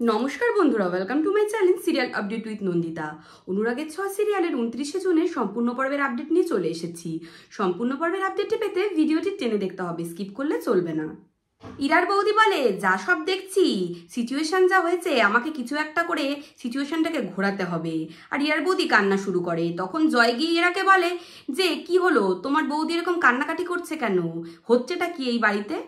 নমস্কার বন্ধুরা, welcome to my channel serial update with Nandita. অনুরাগের ছোঁয়া সিরিয়ালের 29শে জুনের সম্পূর্ণ পর্বের আপডেট নিয়ে চলে এসেছি। সম্পূর্ণ পর্বের আপডেটটি পেতে ভিডিওটি টেনে দেখতে হবে, স্কিপ করলে চলবে না। ইরার বৌদি বলে, যা সব দেখছি সিচুয়েশন যা হয়েছে, আমাকে কিছু একটা করে সিচুয়েশনটাকে ঘোরাতে হবে। আর ইরার বৌদি কান্না শুরু করে। তখন জয় গিয়ে ইরাকে বলে যে কি হলো, তোমার বৌদি এরকম কান্নাকাটি করছে কেন, হচ্ছেটা কি এই বাড়িতে?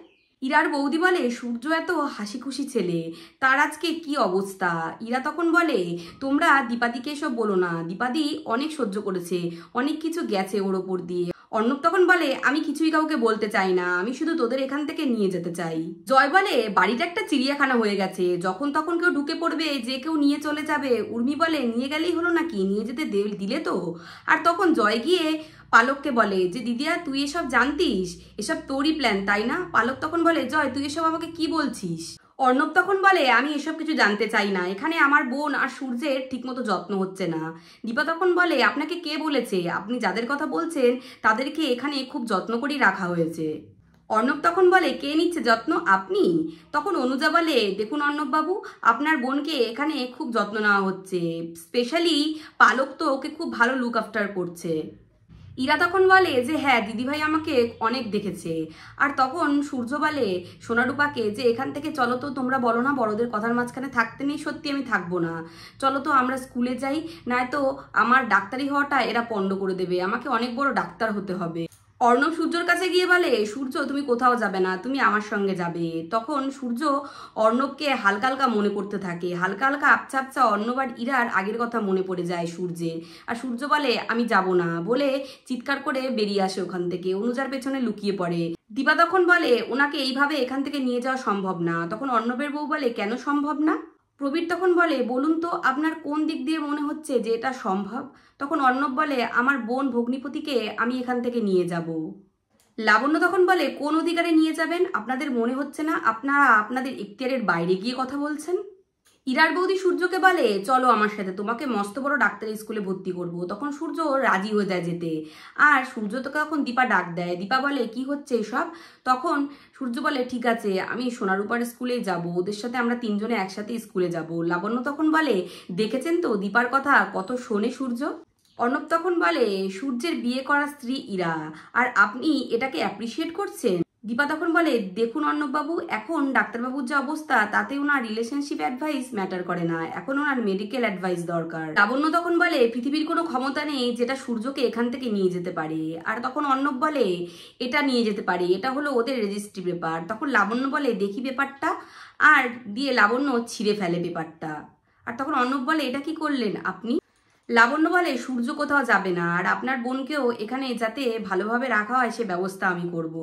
ইরার বৌদি বলে, সূর্য এত হাসি খুশি ছেলে, তার আজকে কি অবস্থা। ইরা তখন বলে, তোমরা দীপাদিকে এসব বলো না, দীপাদি অনেক সহ্য করেছে, অনেক কিছু গেছে ওর ওপর দিয়ে। অর্ণব তখন বলে, আমি কিছুই কাউকে বলতে চাই না, আমি শুধু তোদের এখান থেকে নিয়ে যেতে চাই। জয় বলে, বাড়িটা একটা চিড়িয়াখানা হয়ে গেছে, যখন তখন কেউ ঢুকে পড়বে, যে কেউ নিয়ে চলে যাবে। উর্মি বলে, নিয়ে গেলেই হলো নাকি, নিয়ে যেতে দিলে তো। আর তখন জয় গিয়ে পালককে বলে যে, দিদিয়া তুই এসব জানতিস, এসব তোরই প্ল্যান তাই না? পালক তখন বলে, জয় তুই এসব আমাকে কি বলছিস? অর্ণব তখন বলে, আমি এসব কিছু জানতে চাই না, এখানে আমার বোন আর সূর্যের ঠিকমতো যত্ন হচ্ছে না। দীপা তখন বলে, আপনাকে কে বলেছে, আপনি যাদের কথা বলছেন তাদেরকে এখানে খুব যত্ন করেই রাখা হয়েছে। অর্ণব তখন বলে, কে নিচ্ছে যত্ন, আপনি? তখন অনুজা বলে, দেখুন অর্ণব বাবু, আপনার বোনকে এখানে খুব যত্ন নেওয়া হচ্ছে, স্পেশালি পালক তো ওকে খুব ভালো লুক আফটার করছে। ইরা তখন বলে যে, হ্যাঁ দিদিভাই আমাকে অনেক দেখেছে। আর তখন সূর্য বলে সোনারূপাকে যে, এখান থেকে চলো তো, তোমরা বলো না বড়দের কথার মাঝখানে থাকতে নেই, সত্যি আমি থাকবো না, চলো তো আমরা স্কুলে যাই, নয়তো আমার ডাক্তারি হওয়াটা এরা পণ্ড করে দেবে, আমাকে অনেক বড় ডাক্তার হতে হবে। অর্ণব সূর্যর কাছে গিয়ে বলে, সূর্য তুমি কোথাও যাবে না, তুমি আমার সঙ্গে যাবে। তখন সূর্য অর্ণবকে হালকা হালকা মনে করতে থাকে, হালকা হালকা আপচা আপচা অর্ণব আর ইরার আগের কথা মনে পড়ে যায় সূর্যের। আর সূর্য বলে, আমি যাব না বলে চিৎকার করে বেরিয়ে আসে ওখান থেকে, অনুজার পেছনে লুকিয়ে পড়ে। দীপা তখন বলে, ওনাকে এইভাবে এখান থেকে নিয়ে যাওয়া সম্ভব না। তখন অর্ণবের বউ বলে, কেন সম্ভব না? প্রবীর তখন বলে, বলুন তো আপনার কোন দিক দিয়ে মনে হচ্ছে যে এটা সম্ভব? তখন অর্ণব বলে, আমার বোন ভগ্নিপতিকে আমি এখান থেকে নিয়ে যাব। লাবণ্য তখন বলে, কোন অধিকারে নিয়ে যাবেন? আপনাদের মনে হচ্ছে না আপনারা আপনাদের এখতিয়ারের বাইরে গিয়ে কথা বলছেন? ইরার বৌদি সূর্যকে বলে, চলো আমার সাথে, তোমাকে মস্ত বড় ডাক্তারি স্কুলে ভর্তি করব। তখন সূর্য রাজি হয়ে যায় যেতে। আর সূর্য তো তখন দীপা ডাক দেয়। দীপা বলে, কি হচ্ছে এসব? তখন সূর্য বলে, ঠিক আছে আমি সোনারূপার স্কুলেই যাব, ওদের সাথে আমরা তিনজনে একসাথে স্কুলে যাব। লাবণ্য তখন বলে, দেখেছেন তো দীপার কথা কত শোনে সূর্য। অর্ণব তখন বলে, সূর্যের বিয়ে করা স্ত্রী ইরা, আর আপনি এটাকে অ্যাপ্রিসিয়েট করছেন? দীপা তখন বলে, দেখুন অর্ণববাবু, এখন ডাক্তারবাবুর যে অবস্থা, তাতে ওনার রিলেশনশিপ অ্যাডভাইস ম্যাটার করে না, এখন ওনার মেডিকেল অ্যাডভাইস দরকার। লাবণ্য তখন বলে, পৃথিবীর কোনো ক্ষমতা নেই যেটা সূর্যকে এখান থেকে নিয়ে যেতে পারে। আর তখন অর্ণব বলে, এটা নিয়ে যেতে পারে, এটা হলো ওদের রেজিস্ট্রি পেপার। তখন লাবণ্য বলে, দেখি পেপারটা, আর দিয়ে লাবণ্য ছিঁড়ে ফেলে পেপারটা। আর তখন অর্ণব বলে, এটা কি করলেন আপনি? লাবণ্য বলে, সূর্য কোথাও যাবে না, আর আপনার বোনকেও এখানে যাতে ভালোভাবে রাখা হয় সে ব্যবস্থা আমি করব।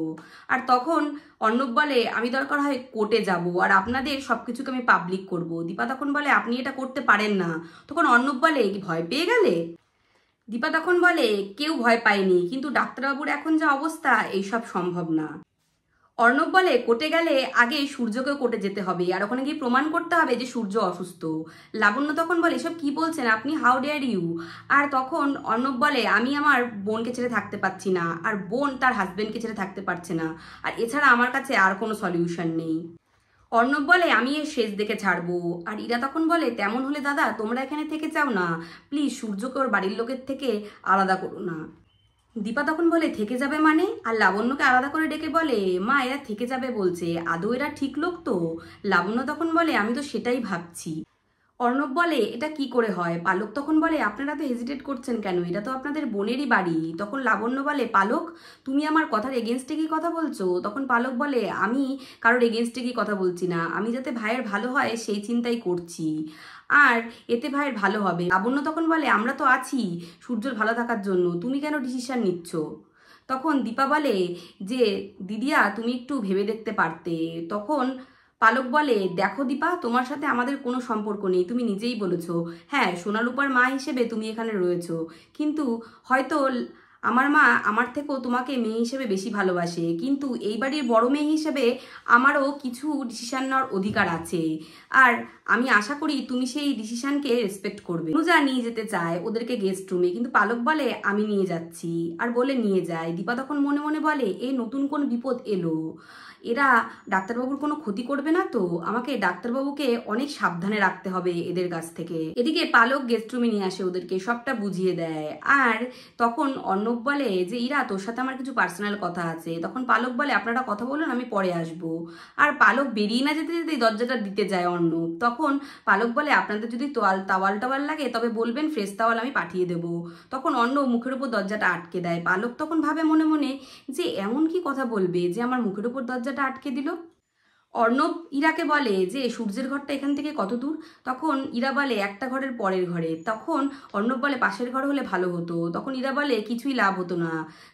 আর তখন অর্ণব বলে, আমি দরকার হয় কোর্টে যাব, আর আপনাদের সবকিছুকে আমি পাবলিক করব। দীপা তখন বলে, আপনি এটা করতে পারেন না। তখন অর্ণব বলে, কি ভয় পেয়ে গেলে? দীপা তখন বলে, কেউ ভয় পায়নি, কিন্তু ডাক্তারবাবুর এখন যা অবস্থা, এইসব সম্ভব না। অর্ণব বলে, কোর্টে গেলে আগে সূর্যকেও কোর্টে যেতে হবে, আর ওখানে গিয়ে প্রমাণ করতে হবে যে সূর্য অসুস্থ। লাবণ্য তখন বলে, এসব কি বলছেন আপনি, হাউ ডেয়ার ইউ? আর তখন অর্ণব বলে, আমি আমার বোনকে ছেড়ে থাকতে পারছি না, আর বোন তার হাজবেন্ডকে ছেড়ে থাকতে পারছে না, আর এছাড়া আমার কাছে আর কোনো সলিউশন নেই। অর্ণব বলে, আমি এর শেষ দেখে ছাড়বো। আর ইরা তখন বলে, তেমন হলে দাদা তোমরা এখানে থেকে যাও না, প্লিজ সূর্যকে ওর বাড়ির লোকের থেকে আলাদা করো না। দীপা তখন বলে, থেকে যাবে মানে? আর লাবণ্যকে আলাদা করে ডেকে বলে, মা এরা থেকে যাবে বলছে, আদৌ এরা ঠিক লোক তো? লাবণ্য তখন বলে, আমি তো সেটাই ভাবছি। অর্ণব বলে, এটা কি করে হয়? পালক তখন বলে, আপনারা তো হেজিটেট করছেন কেন, এটা তো আপনাদের বোনেরই বাড়ি। তখন লাবণ্য বলে, পালক তুমি আমার কথার এগেনস্টে কি কথা বলছো? তখন পালক বলে, আমি কারোর এগেনস্টে কি কথা বলছি না, আমি যাতে ভাইয়ের ভালো হয় সেই চিন্তাই করছি, আর এতে ভাইয়ের ভালো হবে। লাবণ্য তখন বলে, আমরা তো আছি সূর্যর ভালো থাকার জন্য, তুমি কেন ডিসিশন নিচ্ছ? তখন দীপা বলে যে, দিদিয়া তুমি একটু ভেবে দেখতে পারতে। তখন পালক বলে, দেখো দীপা, তোমার সাথে আমাদের কোনো সম্পর্ক নেই, তুমি নিজেই বলেছো, হ্যাঁ সোনারূপার মা হিসেবে তুমি এখানে রয়েছো, কিন্তু হয়তো আমার মা আমার থেকেও তোমাকে মেয়ে হিসেবে বেশি ভালোবাসে, কিন্তু এই বাড়ির বড় মেয়ে হিসেবে আমারও কিছু ডিসিশন নেওয়ার অধিকার আছে, আর আমি আশা করি তুমি সেই ডিসিশনকে রেসপেক্ট করবে। অনুজা নিয়ে যেতে চায় ওদেরকে গেস্ট রুমে, কিন্তু পালক বলে, আমি নিয়ে যাচ্ছি, আর বলে নিয়ে যায়। দীপা তখন মনে মনে বলে, এই নতুন কোন বিপদ এলো, এরা ডাক্তারবাবুর কোনো ক্ষতি করবে না তো? আমাকে ডাক্তারবাবুকে অনেক সাবধানে রাখতে হবে এদের কাছ থেকে। এদিকে পালক গেস্ট রুমে নিয়ে আসে ওদেরকে, সবটা বুঝিয়ে দেয়। আর তখন অর্ণব বলে যে ইরা, তোর সাথে আমার কিছু পার্সোনাল কথা আছে। তখন পালক বলে আপনারা কথা বলুন, আমি পরে আসবো। আর পালক বেরিয়ে না যেতে যেতেই দরজাটা দিতে যায় অর্ণব। তখন পালক বলে আপনাদের যদি তাওয়াল লাগে তবে বলবেন, ফ্রেশ তাওয়াল আমি পাঠিয়ে দেবো। তখন অর্ণব মুখের উপর দরজাটা আটকে দেয়। পালক তখন ভাবে মনে মনে যে এমন কি কথা বলবে যে আমার মুখের উপর দরজাটা আটকে দিল। অর্ণব ইরাকে বলে যে সূর্যের ঘরটা এখান থেকে কত দূর? তখন ইরা বলে একটা ঘরের পরের ঘরে। তখন অর্ণব বলে পাশের ঘর হলে ভালো হতো। তখন ইরা বলে কিছুই লাভ হতো না,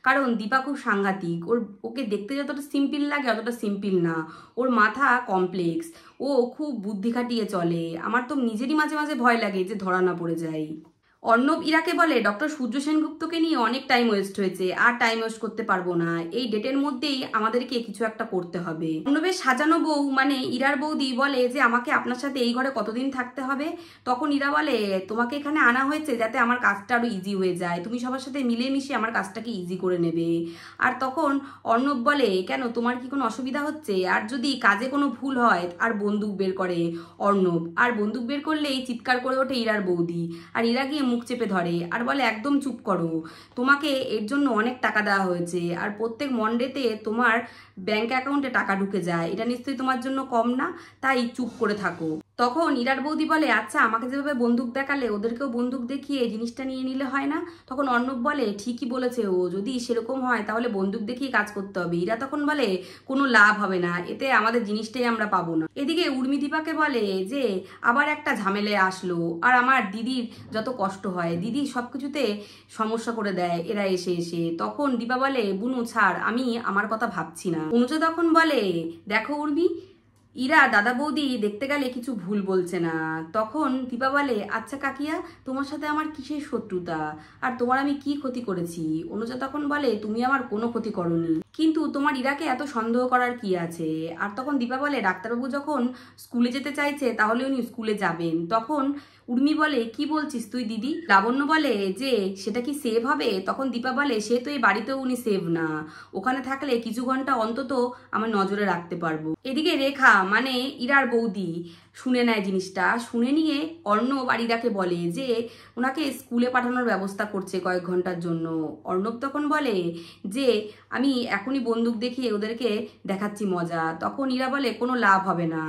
কারণ দীপা খুব সাংঘাতিক। ওকে দেখতে যতটা সিম্পল লাগে অতটা সিম্পল না, ওর মাথা কমপ্লেক্স, ও খুব বুদ্ধি খাটিয়ে চলে। আমার তো নিজেরই মাঝে মাঝে ভয় লাগে যে ধরা না পড়ে যায়। অর্ণব ইরাকে বলে ডক্টর সূর্য সেনগুপ্তকে নিয়ে অনেক টাইম ওয়েস্ট হয়েছে, আর টাইম ওয়েস্ট করতে পারবো না। এই ডেটের মধ্যেই আমাদেরকে কিছু একটা করতে হবে। অর্ণবের সাজানো বউ মানে ইরার বৌদি বলে যে আমাকে আপনার সাথে এই ঘরে কতদিন থাকতে হবে? তখন ইরা বলে তোমাকে এখানে আনা হয়েছে যাতে আমার কাজটা আরো ইজি হয়ে যায়, তুমি সবার সাথে মিলেমিশে আমার কাজটাকে ইজি করে নেবে। আর তখন অর্ণব বলে কেন, তোমার কি কোনো অসুবিধা হচ্ছে? আর যদি কাজে কোনো ভুল হয়, আর বন্দুক বের করে অর্ণব। আর বন্দুক বের করলেই চিৎকার করে ওঠে ইরার বৌদি। আর ইরা গিয়ে মুখ চেপে ধরে আর বলে একদম চুপ করো, তোমাকে এর জন্য অনেক টাকা দেওয়া হয়েছে, আর প্রত্যেক মন্ডেতে তোমার ব্যাংক অ্যাকাউন্টে টাকা ঢুকে যায়, এটা নিশ্চয়ই তোমার জন্য কম না, তাই চুপ করে থাকো। তখন ইরার বৌদি বলে আচ্ছা, আমাকে যেভাবে বন্দুক দেখালে ওদেরকেও বন্দুক দেখিয়ে জিনিসটা নিয়ে নিলে হয় না? তখন অর্ণব বলে ঠিকই বলেছে ও, যদি সেরকম হয় তাহলে বন্দুক দেখিয়ে কাজ করতে হবে। ইরা তখন বলে কোনো লাভ হবে না, এতে আমাদের জিনিসটাই আমরা পাবো না। এদিকে উর্মি দীপাকে বলে যে আবার একটা ঝামেলায় আসলো, আর আমার দিদির যত কষ্ট হয়, দিদি সবকিছুতে সমস্যা করে দেয় এরা এসে এসে। তখন দীপা বলে বুনু ছাড়, আমি আমার কথা ভাবছি না। অনুজা তখন বলে দেখো উর্মি, ইরা দাদা বৌদি দেখতে গেলে কিছু ভুল বলছে না। তখন দীপা বলে আচ্ছা কাকিয়া, তোমার সাথে আমার কিসের শত্রুতা, আর তোমার আমি কি ক্ষতি করেছি? অনুজা তখন বলে তুমি আমার কোনো ক্ষতি করনি, কিন্তু তোমার ইরাকে এত সন্দেহ করার কি আছে? আর তখন দীপা বলে ডাক্তারবাবু যখন স্কুলে যেতে চাইছে তাহলে উনি স্কুলে যাবেন। তখন উর্মি বলে কি বলছিস তুই দিদি? লাবণ্য বলে যে সেটা কি সেভ হবে? তখন দীপা বলে সে তো এই বাড়িতেও উনি সেভ না, ওখানে থাকলে কিছু ঘন্টা অন্তত আমার নজরে রাখতে পারবো। এদিকে রেখা মানে ইরার বৌদি শুনে নেয় জিনিসটা। শুনে নিয়ে অর্ণব আর ইরাকে বলে যে ওনাকে স্কুলে পাঠানোর ব্যবস্থা করছে কয়েক ঘন্টার জন্য। অর্ণব তখন বলে যে আমি এখনই বন্দুক দেখিয়ে ওদেরকে দেখাচ্ছি মজা। তখন ইরা বলে কোনো লাভ হবে না,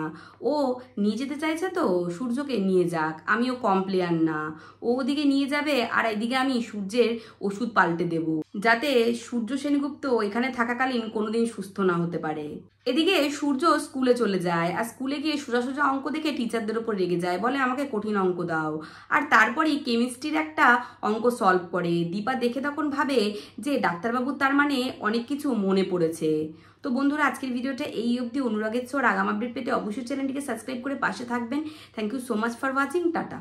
ও নিয়ে যেতে চাইছে তো সূর্যকে নিয়ে যাক, আমিও কম প্লেয়ার না। ও ওদিকে নিয়ে যাবে আর এদিকে আমি সূর্যের ওষুধ পাল্টে দেব, যাতে সূর্য সেনগুপ্ত এখানে থাকাকালীন কোনোদিন সুস্থ না হতে পারে। এদিকে সূর্য স্কুলে চলে যায়, আর স্কুলে গিয়ে সোজা সোজা অঙ্ক দেখে টিচারদের উপর রেগে যায়, বলে আমাকে কঠিন অঙ্ক দাও। আর তারপরেই কেমিস্ট্রির একটা অঙ্ক সলভ করে। দীপা দেখে তখন ভাবে যে ডাক্তারবাবুর তার মানে অনেক কিছু মনে পড়েছে। তো বন্ধুরা আজকের ভিডিওটা এই অবধি। অনুরাগের ছোঁয়ার আগাম আপডেট পেতে অবশ্যই চ্যানেলটিকে সাবস্ক্রাইব করে পাশে থাকবেন। Thank you so much for watching. Tata.